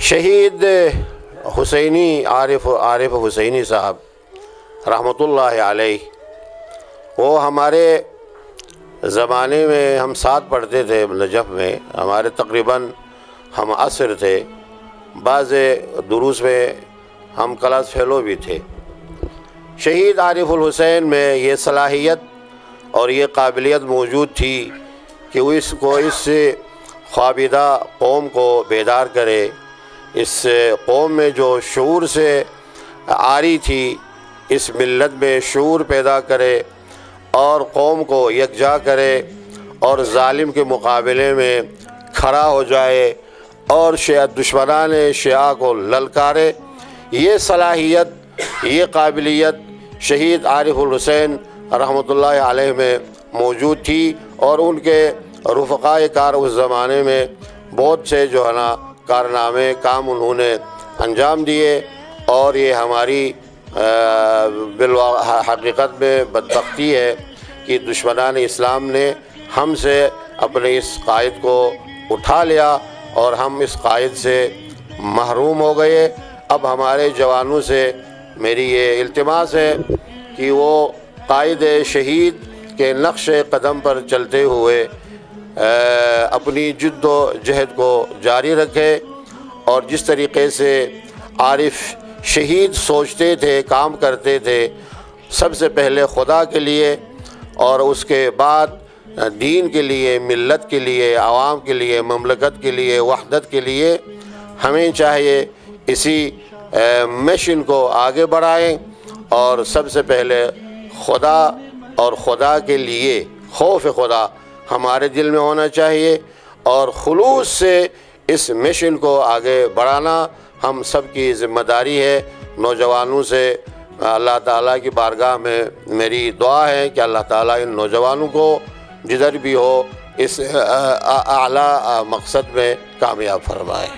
شہید حسینی عارف حسینی صاحب رحمۃ اللہ علیہ، وہ ہمارے زمانے میں ہم ساتھ پڑھتے تھے نجف میں، ہمارے تقریباً ہم عصر تھے، بعض دروس میں ہم کلاس فیلو بھی تھے۔ شہید عارف الحسین میں یہ صلاحیت اور یہ قابلیت موجود تھی کہ وہ اس خوابیدہ قوم کو بیدار کرے، اس قوم میں جو شعور سے عاری تھی اس ملت میں شعور پیدا کرے اور قوم کو یکجا کرے اور ظالم کے مقابلے میں کھڑا ہو جائے اور دشمنان شیعہ کو للکارے۔ یہ صلاحیت، یہ قابلیت شہید عارف الحسین رحمۃ اللہ علیہ میں موجود تھی، اور ان کے رفقائے کار اس زمانے میں بہت سے جو ہے نا کارنامے کام انہوں نے انجام دیے، اور یہ ہماری حقیقت میں بدبختی ہے کہ دشمنان اسلام نے ہم سے اپنے اس قائد کو اٹھا لیا اور ہم اس قائد سے محروم ہو گئے۔ اب ہمارے جوانوں سے میری یہ التماس ہے کہ وہ قائد شہید کے نقش قدم پر چلتے ہوئے اپنی جد و جہد کو جاری رکھے، اور جس طریقے سے عارف شہید سوچتے تھے، کام کرتے تھے، سب سے پہلے خدا کے لیے اور اس کے بعد دین کے لیے، ملت کے لیے، عوام کے لیے، مملکت کے لیے، وحدت کے لیے، ہمیں چاہیے اسی مشن کو آگے بڑھائیں، اور سب سے پہلے خدا اور خدا کے لیے خوف خدا ہمارے دل میں ہونا چاہیے، اور خلوص سے اس مشن کو آگے بڑھانا ہم سب کی ذمہ داری ہے۔ نوجوانوں سے اللہ تعالیٰ کی بارگاہ میں میری دعا ہے کہ اللہ تعالیٰ ان نوجوانوں کو جدھر بھی ہو اس اعلیٰ مقصد میں کامیاب فرمائے۔